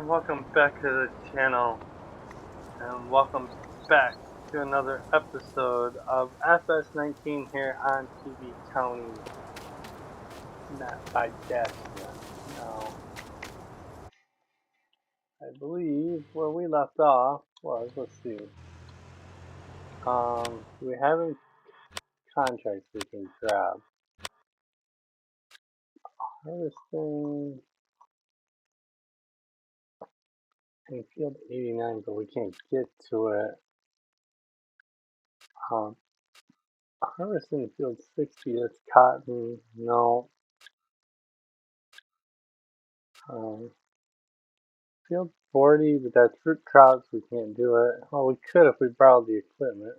and welcome back to the channel, and welcome back to another episode of Fs19 here on Pv County Map by Dashnet. Now, I believe where we left off was, let's see, we have any contracts we can grab. Harvesting in field 89, but we can't get to it. Harvesting in field 60, that's cotton, no. Field 40, but that's fruit crops, we can't do it. Well, we could if we borrowed the equipment.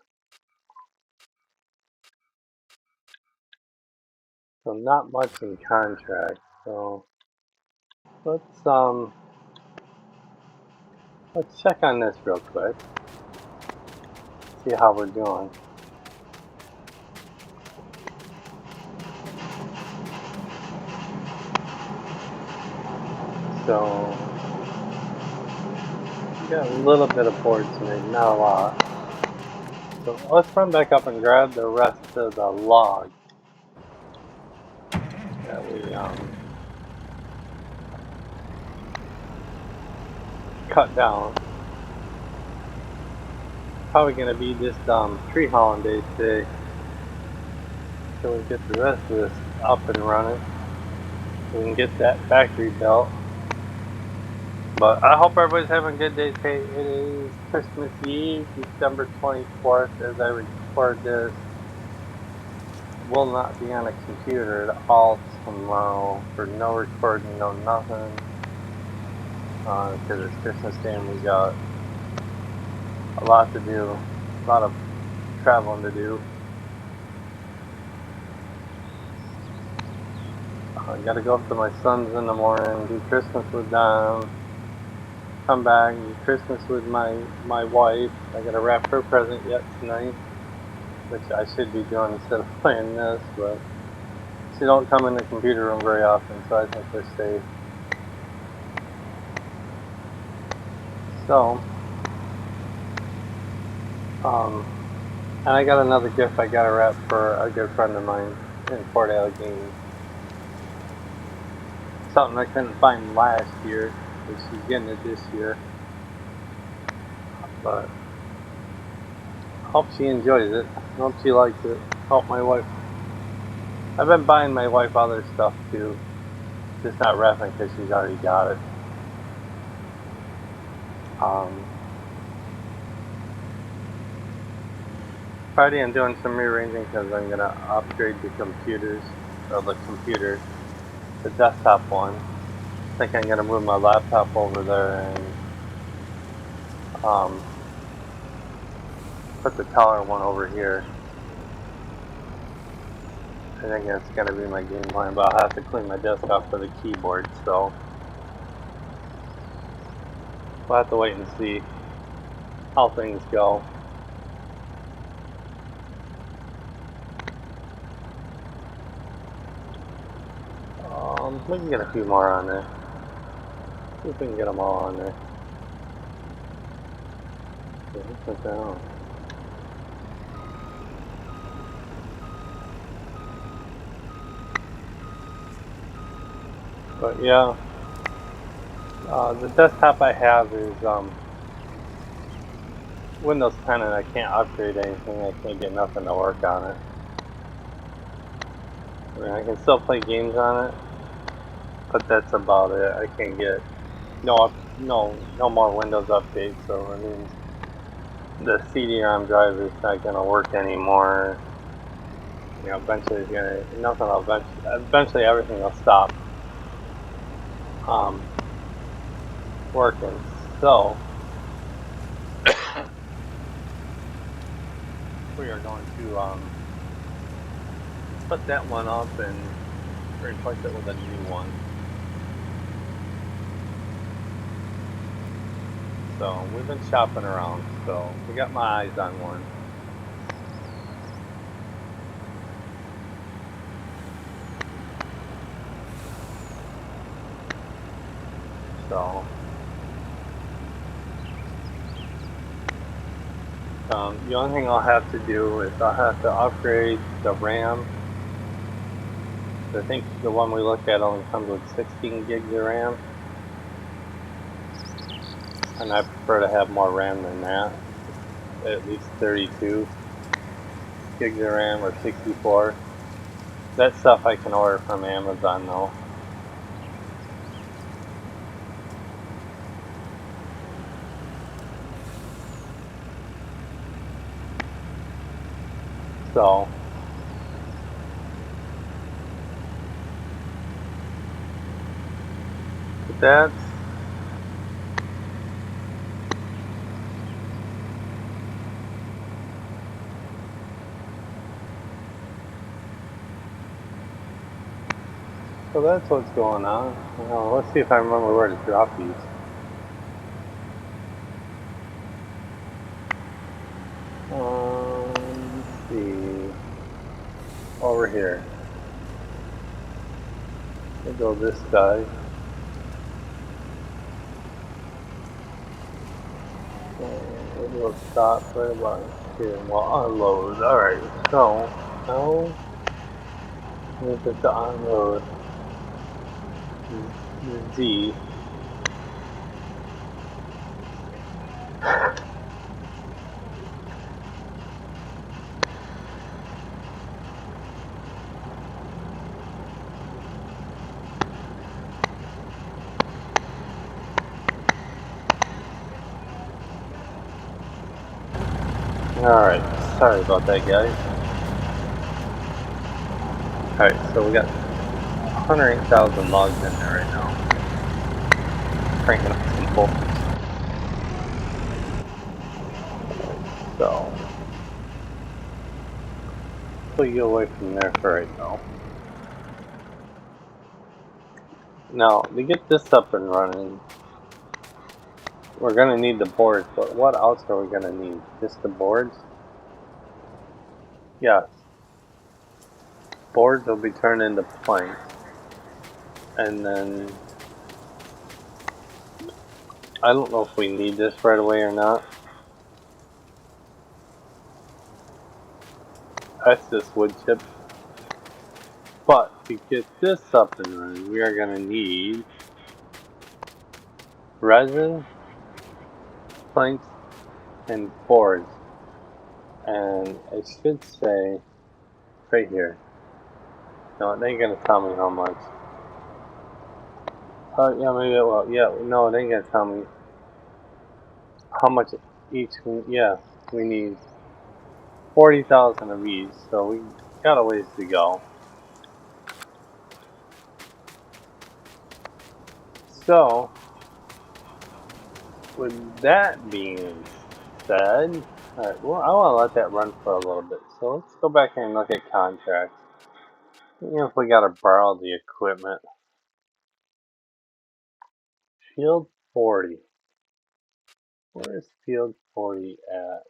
So not much in contract, so let's check on this real quick. See how we're doing. So we got a little bit of boards made, not a lot. So let's run back up and grab the rest of the log that we cut down. Probably gonna be just tree hauling day today, so we get the rest of this up and running. We can get that factory built. But I hope everybody's having a good day today. It is Christmas Eve, December 24th, as I record this. Will not be on a computer at all tomorrow for no recording, no nothing. Because it's Christmas Day and we got a lot to do, a lot of traveling to do. I gotta go up to my son's in the morning, do Christmas with them. Come back and do Christmas with my wife. I gotta wrap her present yet tonight, which I should be doing instead of playing this, but she don't come in the computer room very often, so I think we're safe. So, and I got another gift I gotta wrap for a good friend of mine in Fort Allegheny. Something I couldn't find last year, but she's getting it this year. But hope she enjoys it. Hope she likes it. Hope my wife. I've been buying my wife other stuff too, just not wrapping because she's already got it. Friday I'm doing some rearranging because I'm gonna upgrade the computers, or the computer, the desktop one. I think I'm gonna move my laptop over there and put the taller one over here. I think that's gonna be my game plan, but I'll have to clean my desktop for the keyboard, so we'll have to wait and see how things go. We can get a few more on there. See if we can get them all on there. Put that on. But yeah, the desktop I have is Windows 10 and I can't upgrade anything. I can't get nothing to work on it. I mean, I can still play games on it, but that's about it. I can't get no more Windows updates, so it means the CD-ROM drive is not gonna work anymore. You know, eventually it's gonna, nothing will eventually everything will stop working. So we are going to put that one up and replace it with a new one. So we've been shopping around, so we got my eyes on one. So The only thing I'll have to do is I'll have to upgrade the RAM. I think the one we looked at only comes with 16 gigs of RAM. And I prefer to have more RAM than that. At least 32 gigs of RAM or 64. That stuff I can order from Amazon though. So that's that's what's going on. Let's see if I remember where to drop these. Let's see. Over here. We'll go this guy. We'll stop right about here and we'll unload. Alright, so now we get to unload the Z. Alright, sorry about that, guys. Alright, so we got 108,000 logs in there right now. Cranking up some people. So we'll get away from there for right now. Now, to get this up and running, we're going to need the boards, but what else are we going to need? Just the boards? Yes. Boards will be turned into planks. And then, I don't know if we need this right away or not. That's just wood chips. But to get this up and running, we are going to need resin, planks, and boards. And it should say right here. No, it ain't gonna tell me how much. Yeah, maybe it will. Yeah, no, it ain't gonna tell me how much each. Yeah, we need 40,000 of each, so we got a ways to go. So, with that being said, alright, well, I want to let that run for a little bit. So let's go back and look at contracts. You know, if we gotta borrow the equipment. Field 40. Where is Field 40 at?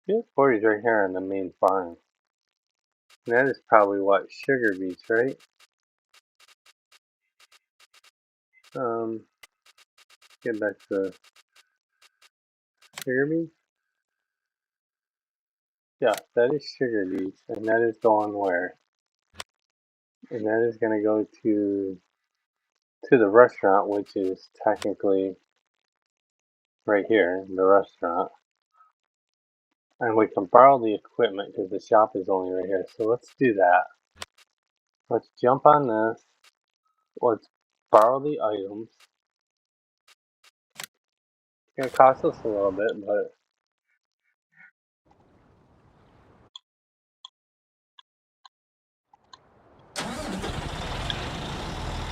Field 40 is right here on the main farm. And that is probably what? Sugar beets, right? Get back to sugar beets. Yeah, that is sugar beets, and that is going where? And that is going to go to the restaurant, which is technically right here, the restaurant. And we can borrow the equipment because the shop is only right here. So let's do that. Let's jump on this. Let's borrow the items. It's going to cost us a little bit, but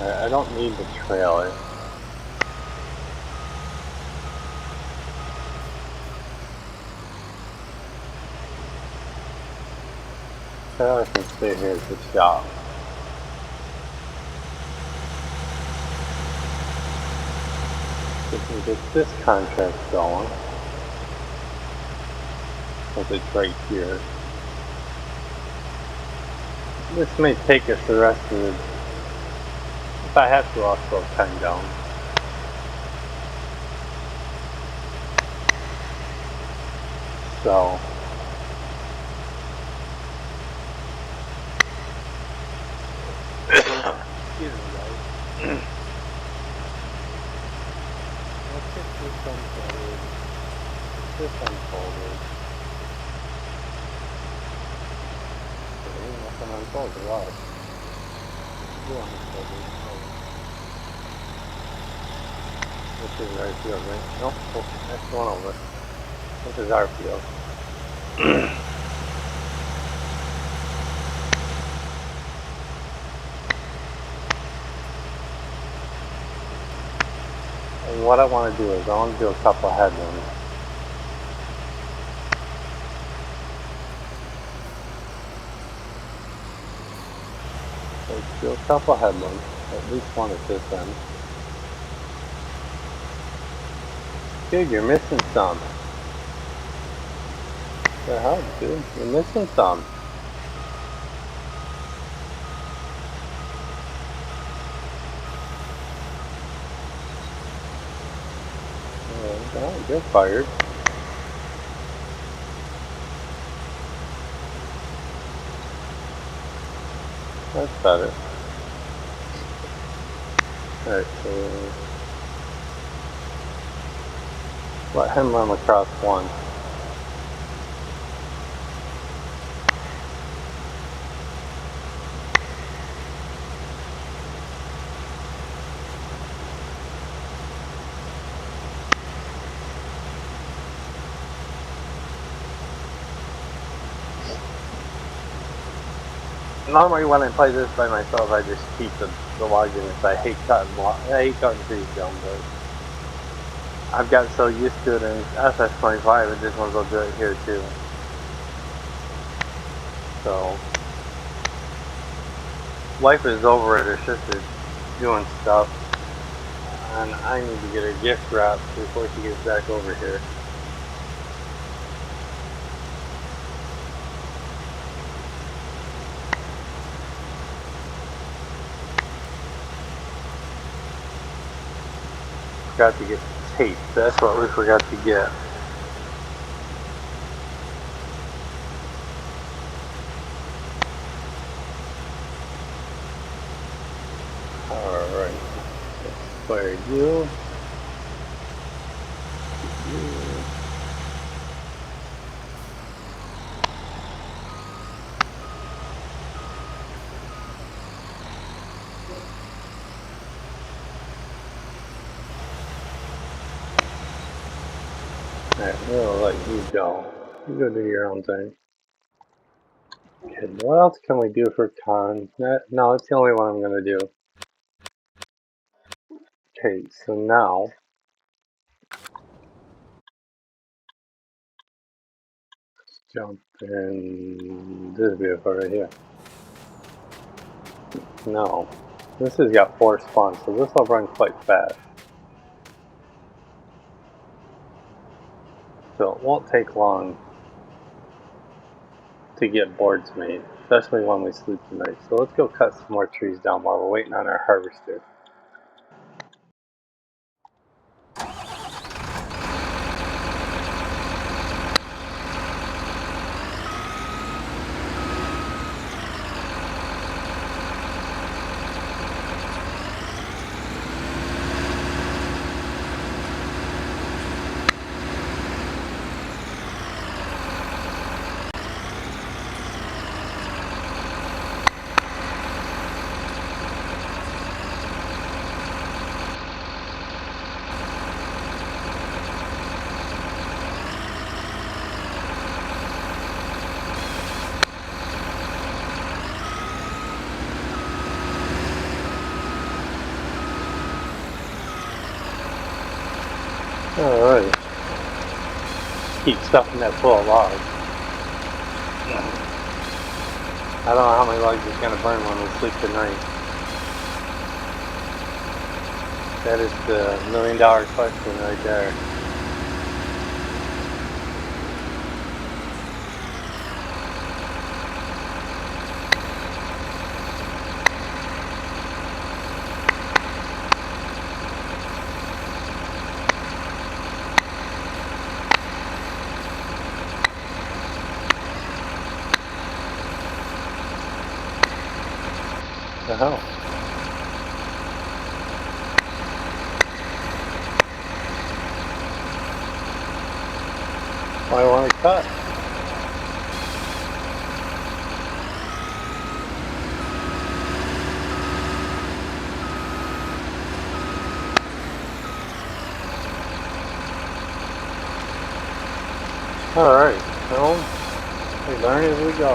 I don't need the trailer. Trailer can stay here at the shop. We can get this contract going. Because it's right here. This may take us the rest of the... If I have to, I'll throw 10 down. So excuse me, guys. Let's get this unfolded. This unfolded. Okay, nothing unfolded. Wow. You unfolded. This is our field, right? Nope. Oh, next one over. This is our field. And what I want to do is I want to do a couple headwinds. So let's do a couple headwinds. At least one at this end. Dude, you're missing some. What the hell, dude? You're missing some. Oh, you're fired. That's better. Alright, so let him run across one. Normally when I play this by myself, I just keep the log units. I hate cutting trees down, but I've got so used to it in Fs19 I just want to go do it here too. So life is over it. Her sister's doing stuff, and I need to get her gift wrapped before she gets back over here. Forgot to get tape. That's what we forgot to get. Alright. Fire you. Alright, we'll let you go. You go do your own thing. Okay, what else can we do for con? No, that's the only one I'm gonna do. Okay, so now let's jump in this vehicle right here. No, this has got 4 spawns, so this will run quite fast. So it won't take long to get boards made, especially when we sleep tonight. So let's go cut some more trees down while we're waiting on our harvester. Alright. Keep stuffing that full of logs. I don't know how many logs it's going to burn when we sleep tonight. That is the $1 million question right there. the hell? Why won't it cut? Alright, well, we learn as we go.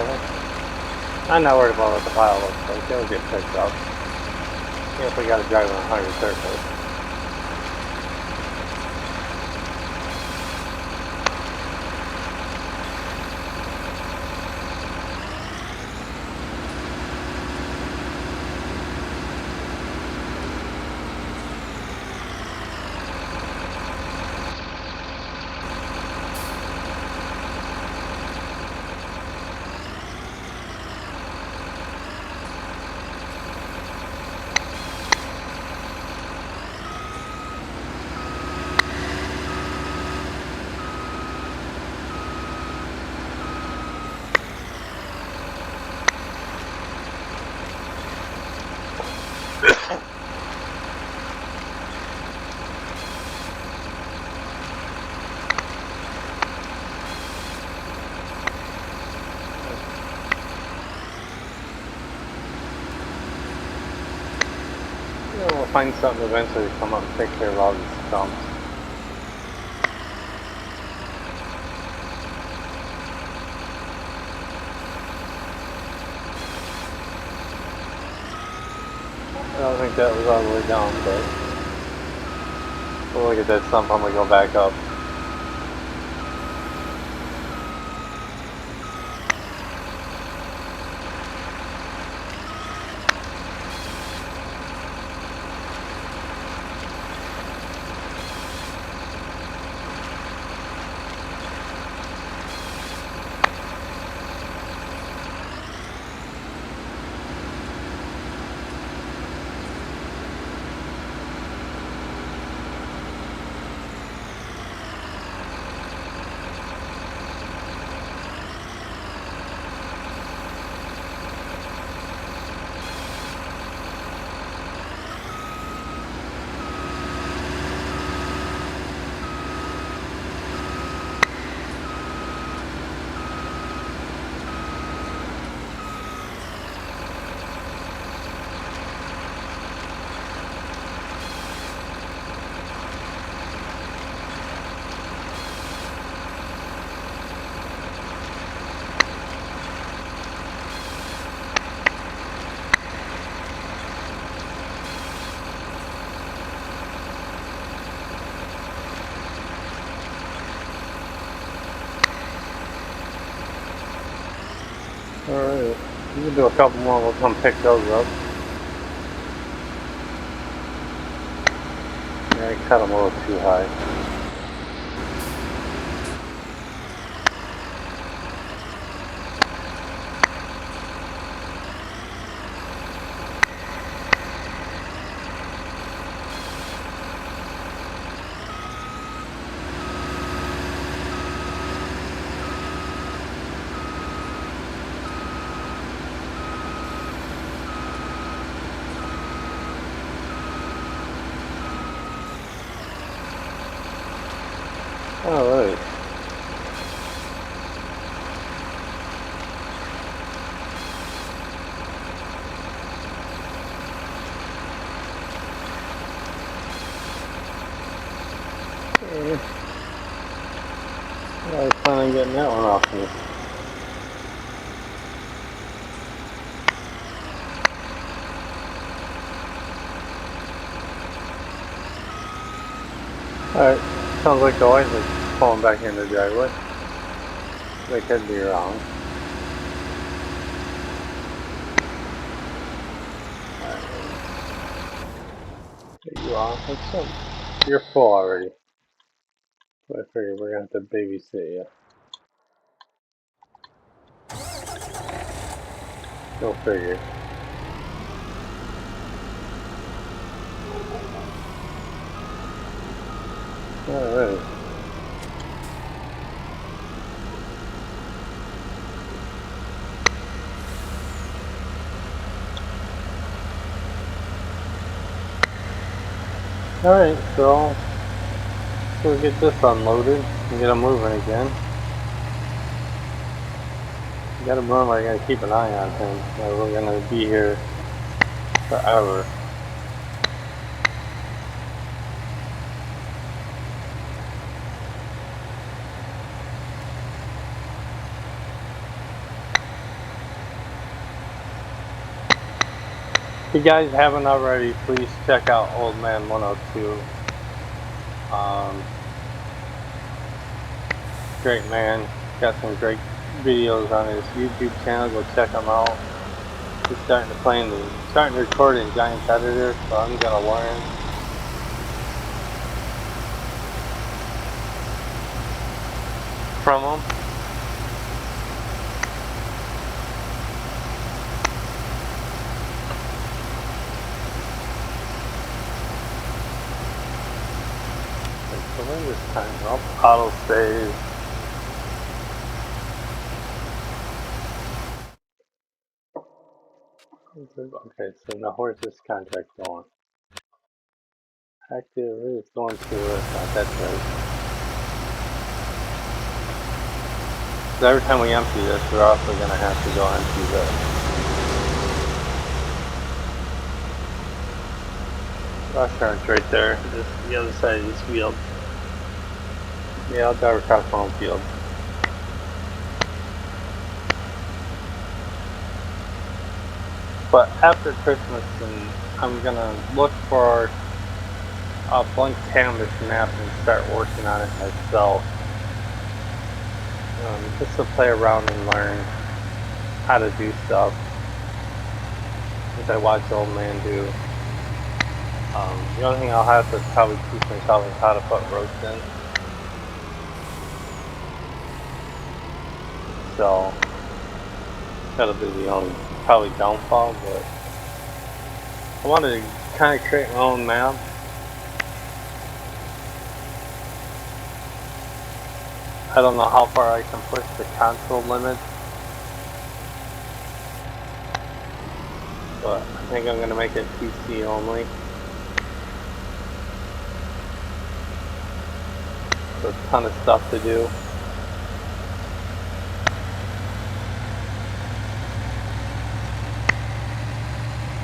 I'm not worried about what the pile looks like. It'll get picked up. Even if we gotta drive on a higher surface. We'll find something eventually to come up and take care of all these stumps. I don't think that was all the way down, but we'll look at that stump when we go back up. Alright, we can do a couple more, we'll come pick those up. Yeah, I cut them a little too high. Alright. I was planning on getting that one off me. Alright, sounds like the oils are pulling back in the driveway. They could be wrong. Alright. You off? What's up? You're full already. So I figured we're gonna have to babysit you. Go figure. Alright. Alright, so we'll get this unloaded and get them moving again. Gotta remember, I gotta keep an eye on him. We're gonna be here forever. If you guys haven't already, please check out Old Man 102. Great man. Got some great videos on his YouTube channel. Go check him out. He's starting to record in Giants Editor, so I'm gonna learn. From him. So when this time up, auto save. Okay, so now where's this contract going? Active is going to that's right. So every time we empty this, we're also gonna have to go empty this. Cross current's right there. Just the other side of this field. Yeah, I'll drive across my own field. But after Christmas, and I'm gonna look for a blank canvas map and start working on it myself. Just to play around and learn how to do stuff, which I watch Old Man do. The only thing I'll have to probably teach myself is how to put roads in. So that'll be the only probably downfall, but I wanted to kind of create my own map. I don't know how far I can push the console limit, but I think I'm going to make it PC only. There's a ton of stuff to do.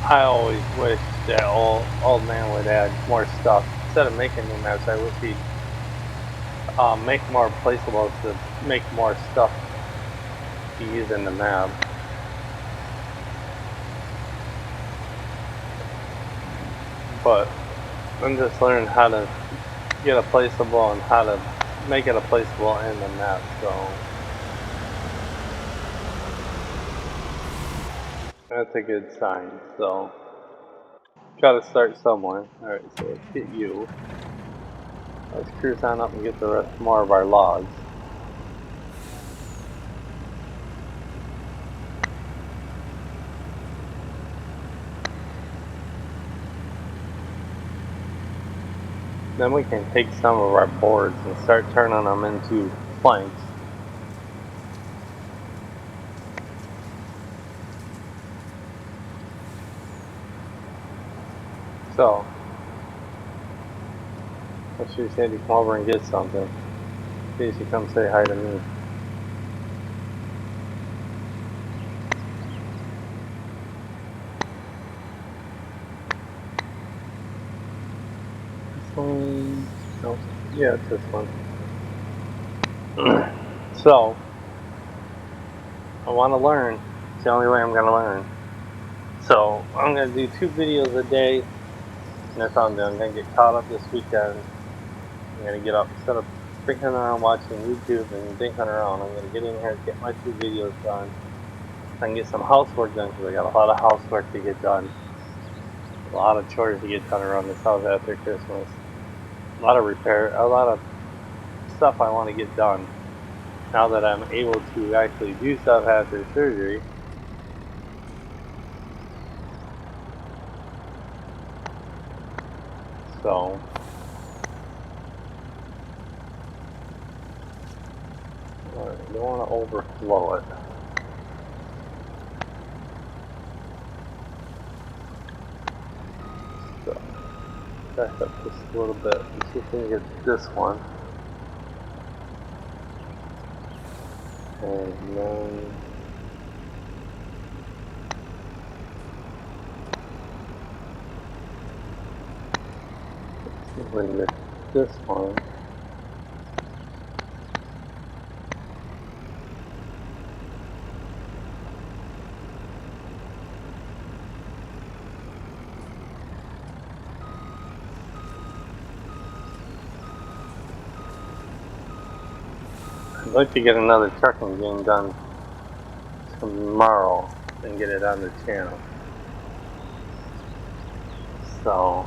I always wish that old man would add more stuff. Instead of making new maps, I wish he'd make more placeables to make more stuff to use in the map. But I'm just learning how to get a placeable and how to make it a placeable in the map, so that's a good sign. So gotta start somewhere. Alright, so let's get you. Let's cruise on up and get the rest more of our logs. Then we can take some of our boards and start turning them into planks. So, let's just say to come over and get something. Please, you come say hi to me. This one? Nope. Yeah, it's this one. So, I want to learn. It's the only way I'm going to learn. So, I'm going to do 2 videos a day. And that's all I'm doing. I'm going to get caught up this weekend. I'm going to get up. Instead of thinking around watching YouTube and thinking around, I'm going to get in here and get my 2 videos done. I can get some housework done because I got a lot of housework to get done. A lot of chores to get done around this house after Christmas. A lot of repair, a lot of stuff I want to get done. Now that I'm able to actually do stuff after surgery. So I don't want to overflow it. So back up just a little bit and see if we can get this one. And then let's see if we can get this one. I'd like to get another trucking game done tomorrow and get it on the channel. So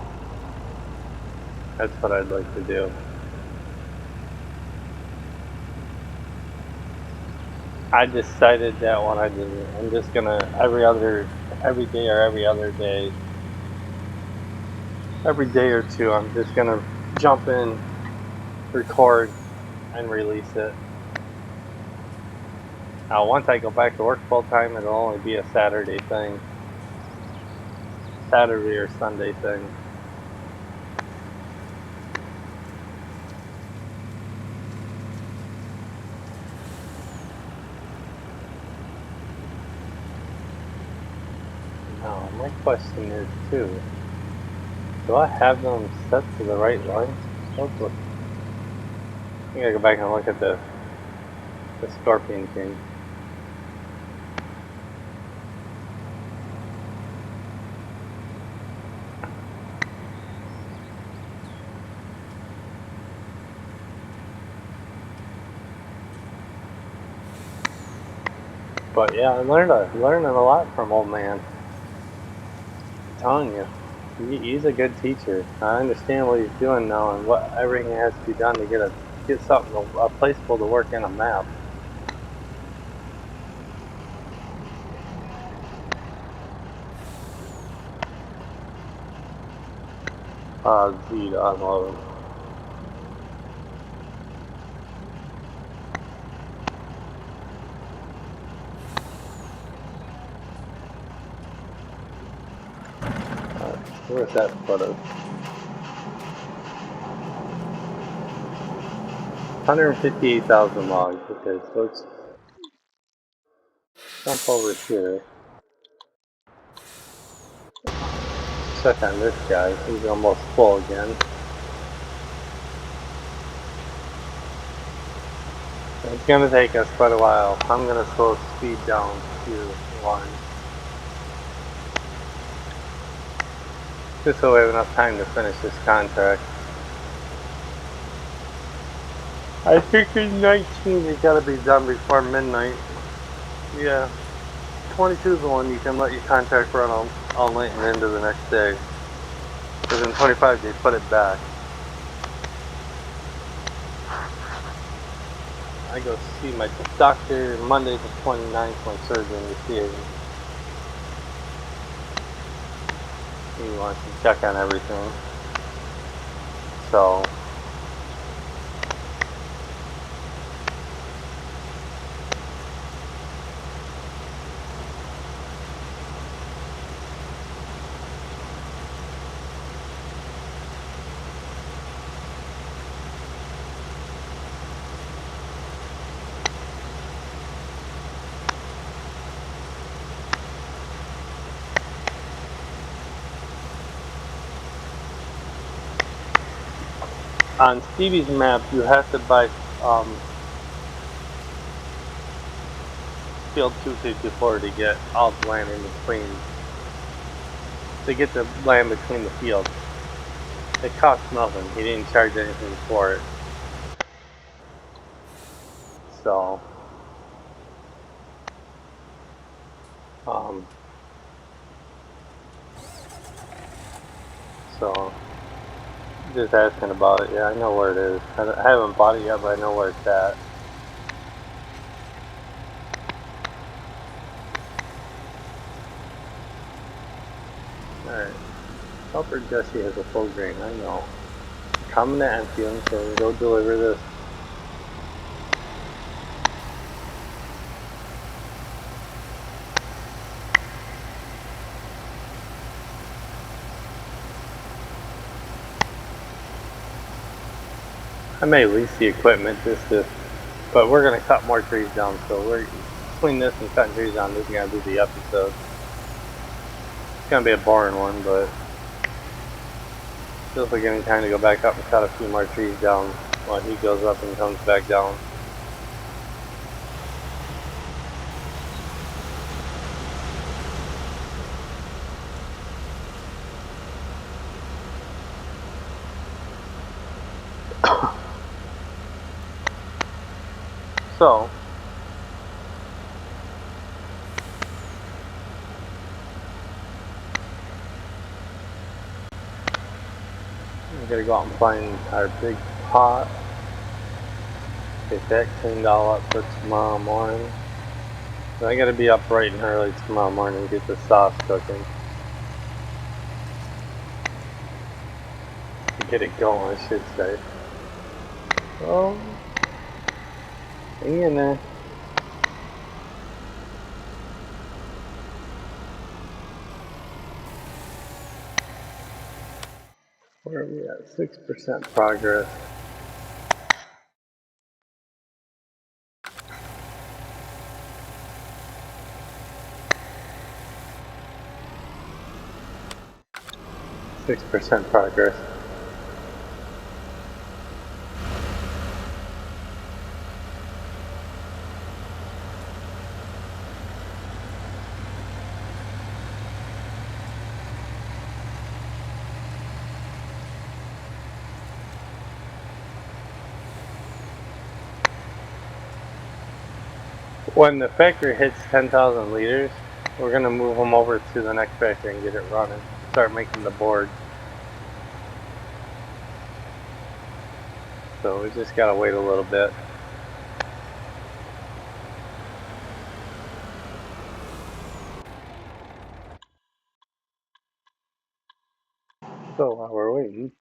that's what I'd like to do. I decided that when I did it, I'm just gonna every day or every other day, every day or two, I'm just gonna jump in, record, and release it. Now, once I go back to work full time, it'll only be a Saturday thing, Saturday or Sunday thing. Now, my question is too, do I have them set to the right length? I gotta go back and look at the Scorpion King. But yeah, I'm learning a lot from old man. I'm telling you, he's a good teacher. I understand what he's doing now and what everything has to be done to get something, a placeable to work in a map. Z to unload. Where's that photo? 158,000 logs. Okay, so let's jump over here. Check on this guy. He's almost full again. It's gonna take us quite a while. I'm gonna slow speed down to 1. Just so we have enough time to finish this contract. I think in 19 you gotta be done before midnight. Yeah. 22 is the one you can let your contract run all night and into the next day. Because in 25 they put it back. I go see my doctor Monday the 29th, my surgeon to see him. He wants to check on everything. So on Stevie's map, you have to buy field 254 to get all the land in between. To get the land between the fields. It costs nothing. He didn't charge anything for it. So, just asking about it. Yeah, I know where it is. I haven't bought it yet, but I know where it's at. Alright. Helper Jesse has a full grain, I know. Coming to empty him, so go deliver this. I may lease the equipment but we're gonna cut more trees down, so we're between this and cutting trees down, this is gonna be the episode. It's gonna be a boring one, but feels like getting time to go back up and cut a few more trees down while he goes up and comes back down. So we gotta go out and find our big pot, get that cleaned all up for tomorrow morning. So I gotta be up bright and early tomorrow morning to get the sauce cooking. To get it going, I should say. Oh, hang in there. Where are we at? 6% progress. Progress. When the factory hits 10,000 liters, we're gonna move them over to the next factory and get it running. Start making the board. So we just gotta wait a little bit. So while we're waiting,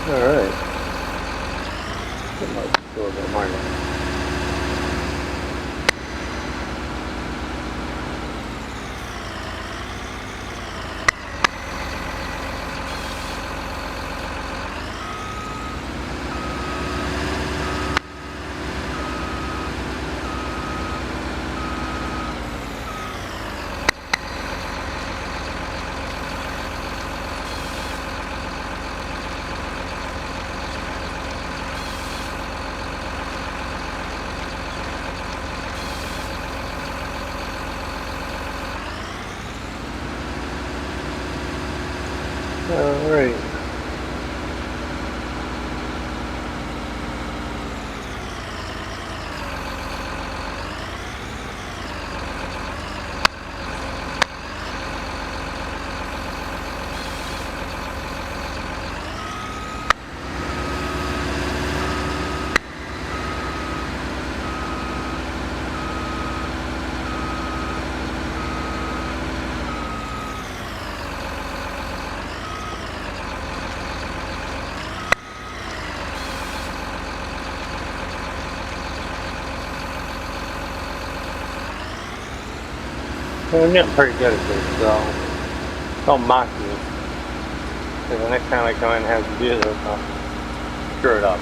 alright. It might be a little bit more now. Alright. Well, I'm getting pretty good at this, so don't mock me. Because the next time I come in and have to do this, I'll screw it up.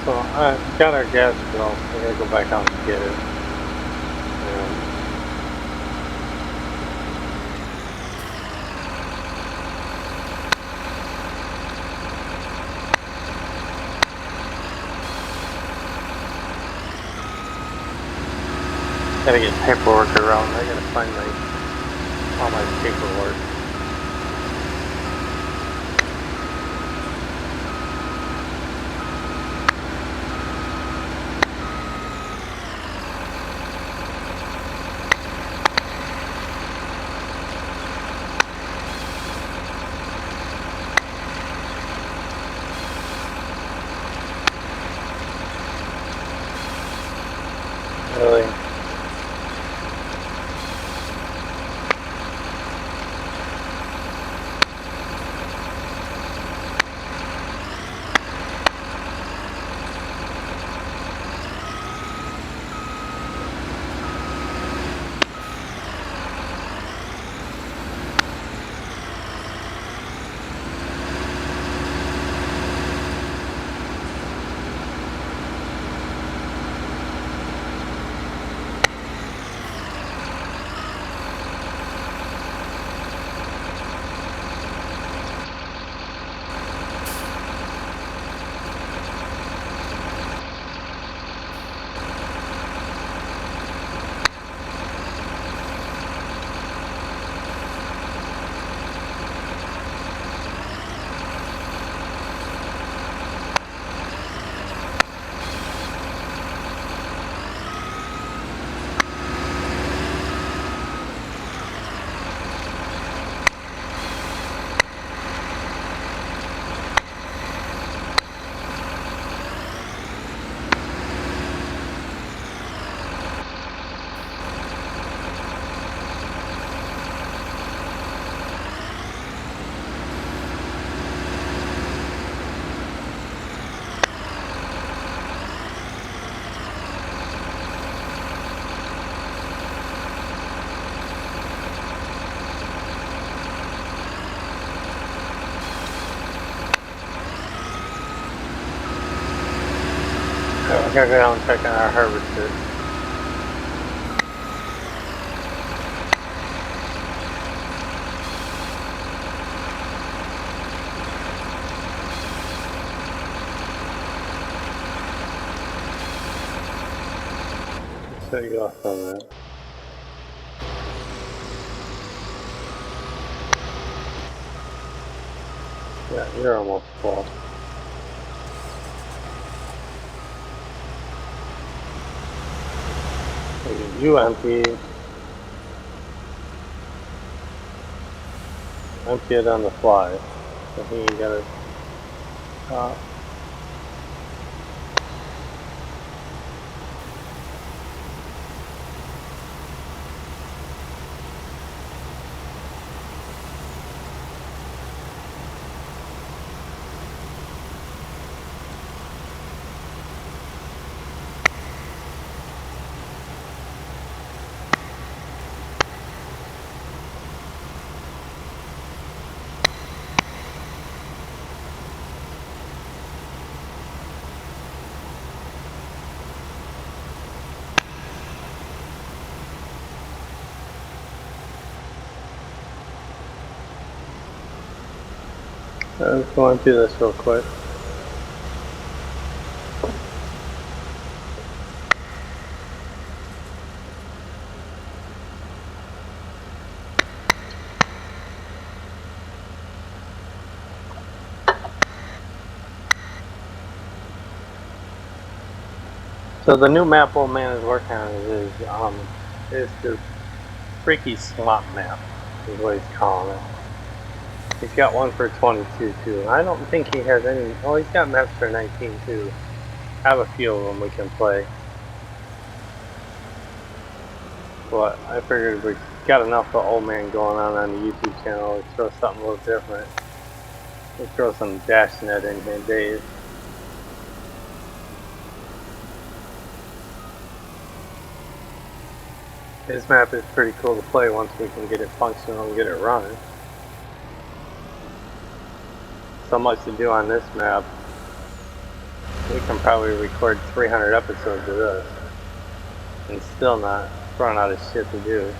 So I got our gas bill. I gotta go back out and get it. Gotta get paperwork around. I gotta find all my paperwork. Really? I gotta go down and check on our harvester. Set you off on that. Yeah, you're almost full. You empty it on the fly. I think you gotta I'm just going through this real quick. So the new map old man is working on is the freaky swamp map, is what he's calling it. He's got one for 22 too. I don't think he has any. Oh, he's got maps for 19 too. I have a few of them we can play. But I figured we got enough of old man going on the YouTube channel. Let's throw something a little different. Let's throw some DashNet in here, Dave. His map is pretty cool to play once we can get it functional and get it running. So much to do on this map. We can probably record 300 episodes of this and still not run out of shit to do.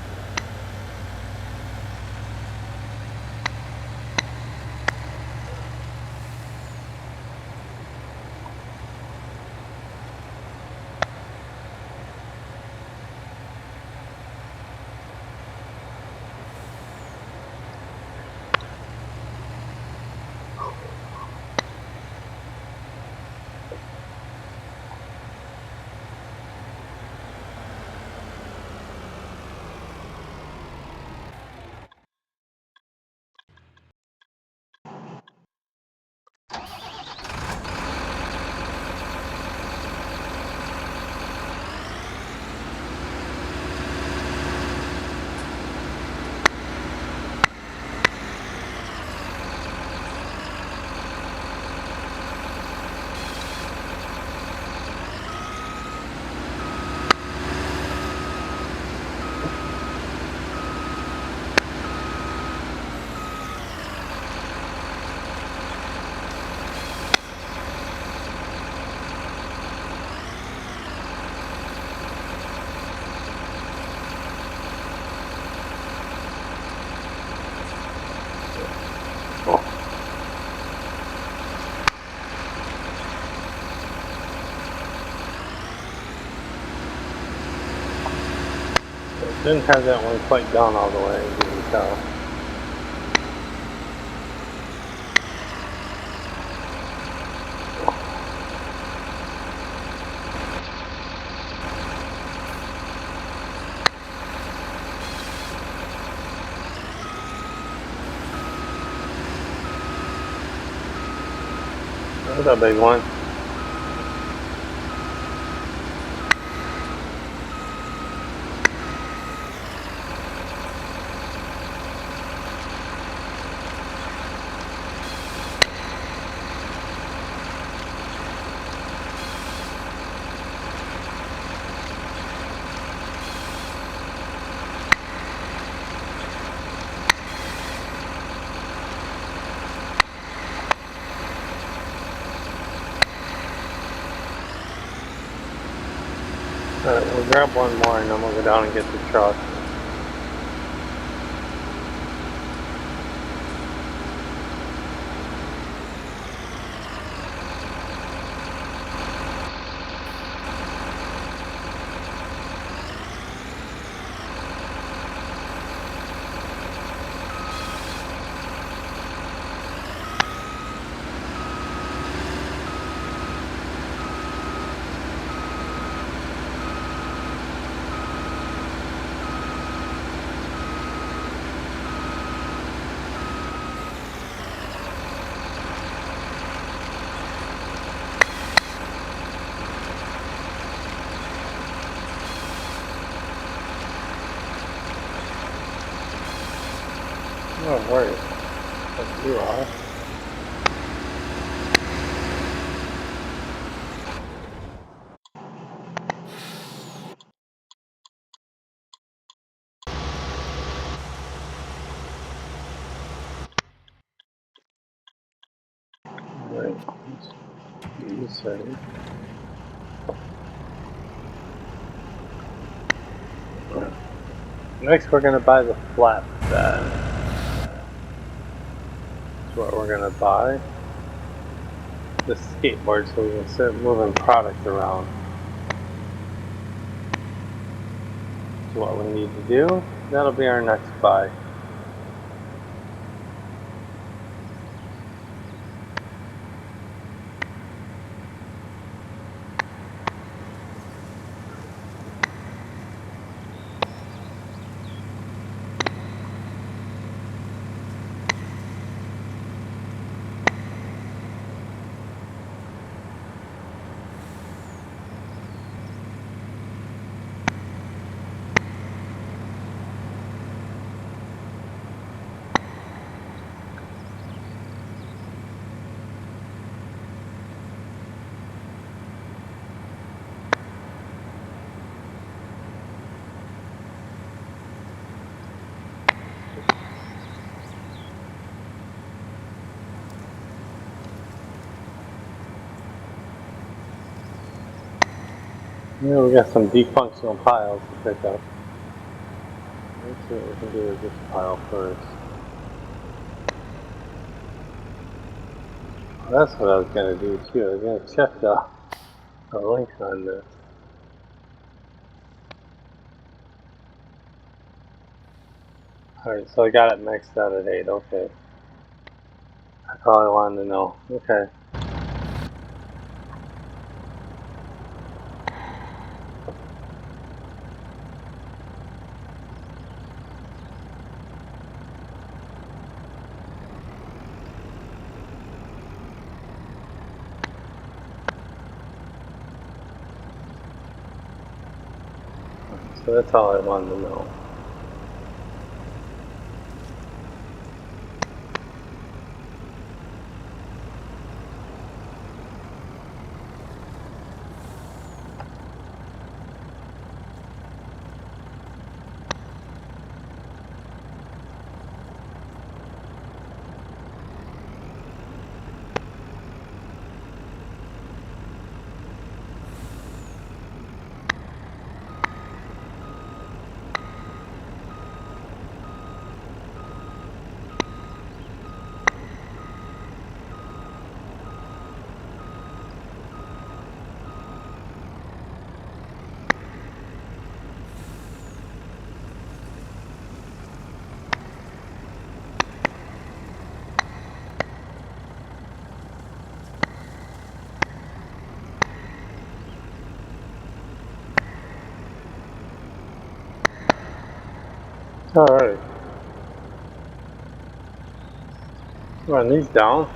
Didn't have that one quite down all the way, as you can tell. That's a big one. Alright, we'll grab one more and then we'll go down and get the truck. Oh, where is it? You are. Right. You say. Next, we're gonna buy the flatbed. That's what we're gonna buy. The skateboard, so we can start moving product around. That's what we need to do. That'll be our next buy. Yeah, we got some defunctional piles to pick up. Let's see what we can do with this pile first. Well, that's what I was going to do too. I was going to check the link on this. Alright, so I got it maxed out at 8. Okay. That's all I wanted to know. Okay. So that's all I wanted to know. Alright. Run these down.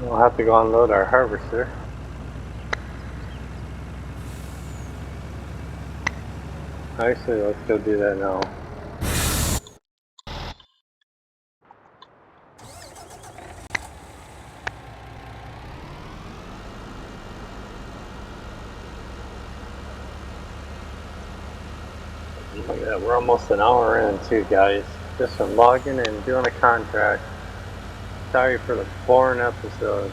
We'll have to go unload our harvester. Actually, let's go do that now. Look at that, we're almost an hour in too, guys. Just from logging and doing a contract. Sorry for the boring episode.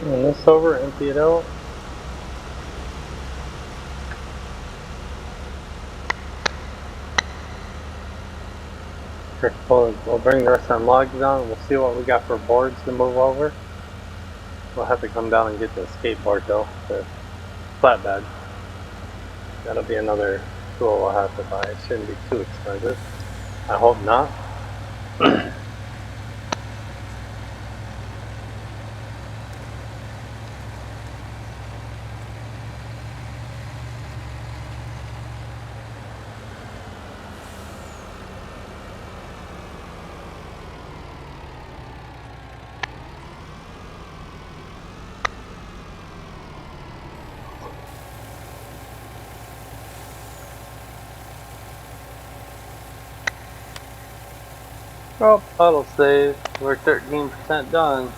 Run this over, empty it out. We'll bring the rest of our logs down. We'll see what we got for boards to move over. We'll have to come down and get the skateboard though, the flatbed. That'll be another tool we'll have to buy. It shouldn't be too expensive. I hope not. Oh, auto save. We're 13% done.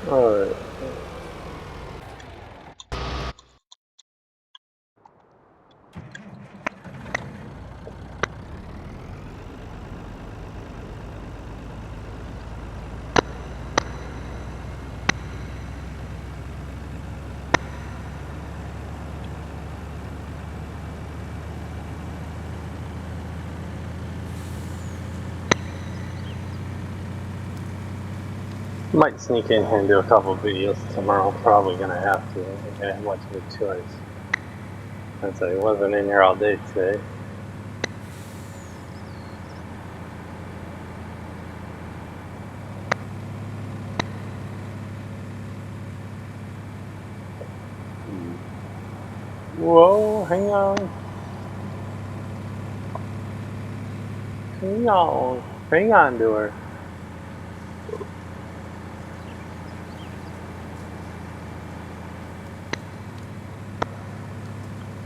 Alright. Might sneak in here and do a couple videos tomorrow. Probably gonna have to. I think I have much of a choice. Since I wasn't in here all day today. Whoa, hang on. Hang on. Hang on to her.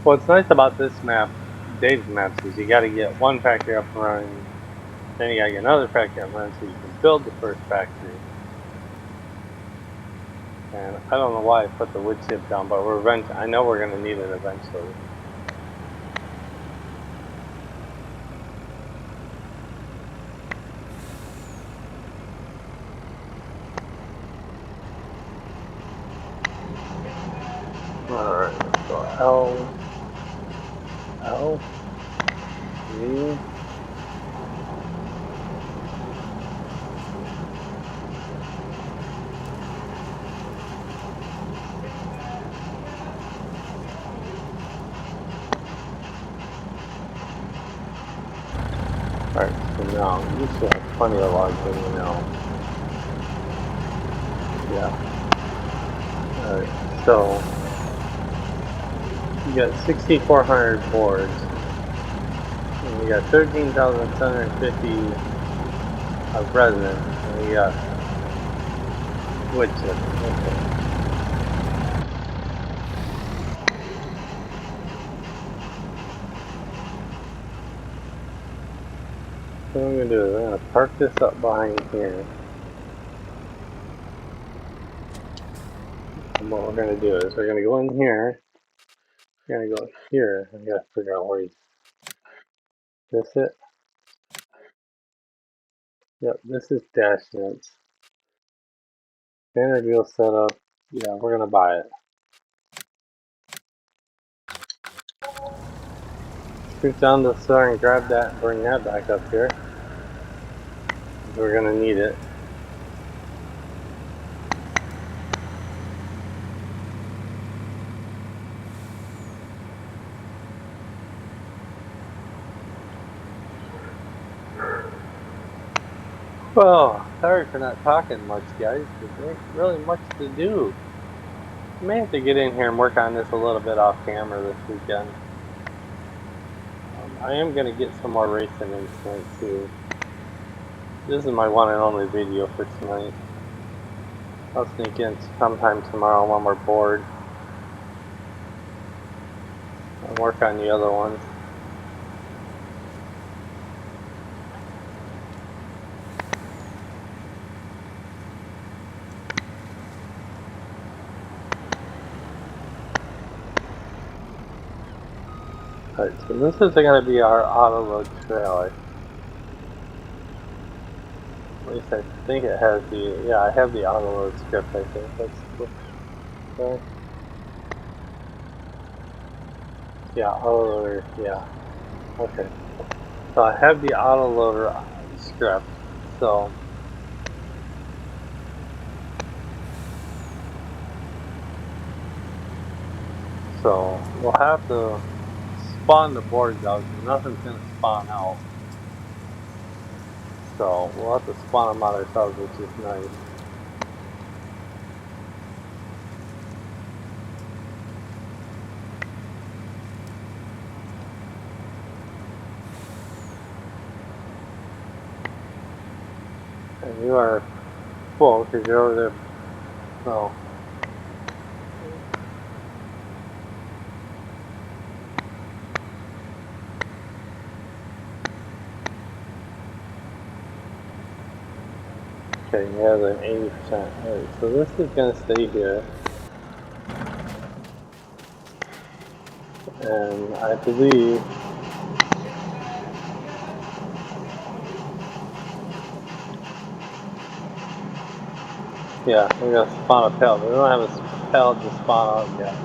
What's nice about this map, Dave's maps, is you gotta get one factory up and running, then you gotta get another factory up and running so you can build the first factory. And I don't know why I put the wood chip down, but I know we're gonna need it eventually. Alright, let's go L, V. Alright, so now you should have plenty of logs in you now. Yeah. Alright, so you got 6,400 boards. And you got 13,750 of resin. And you got wood chip. Okay. So what I'm going to do is I'm going to park this up behind here. And what we're going to do is we're going to go in here. We're going to go here. I got to figure out where he's. This it? Yep, this is dash nets. Standard wheel setup. Yeah, we're going to buy it. Scoot down to the store and grab that and bring that back up here. We're going to need it. Well, sorry for not talking much, guys. There ain't really much to do. I may have to get in here and work on this a little bit off camera this weekend. I am going to get some more racing in tonight too. This is my one and only video for tonight. I'll sneak in sometime tomorrow when we're bored and work on the other ones. Alright, so this is going to be our auto load trailer. At least I think it has the, yeah, I have the auto load script, I think. Okay. Yeah, auto loader, yeah. Okay. So I have the auto loader script, so we'll have to spawn the boards out because nothing's going to spawn out. So we'll have to spawn them out ourselves, which is nice. And you are full because you're over there. So Okay, he has an 80%. Alright, so this is going to stay here. And I believe yeah, we're going to spawn a pellet. We don't have a pellet to spawn out yet.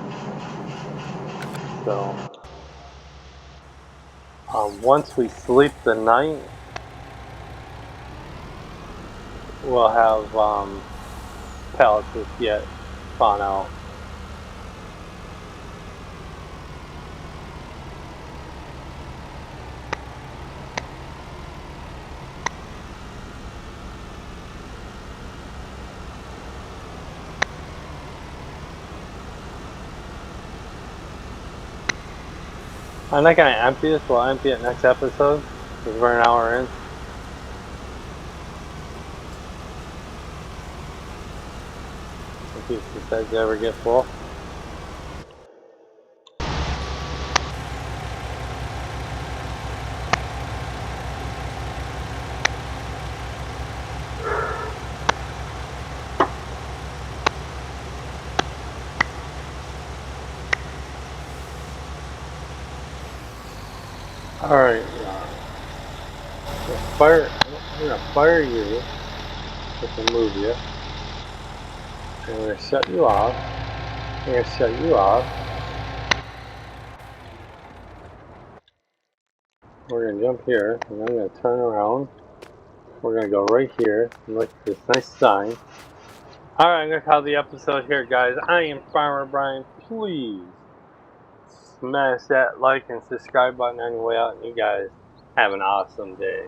So, once we sleep the night, we'll have pellets to yet spawn out. I'm not going to empty this. We'll empty it next episode because we're an hour in. In case the beds ever get full. Alright, we're gonna fire you. We can move you. And we're gonna shut you off. We're gonna shut you off. We're gonna jump here, and I'm gonna turn around. We're gonna go right here and look at this nice sign. Alright, I'm gonna call the episode here, guys. I am Farmer Brian. Please smash that like and subscribe button on your way out, and you guys have an awesome day.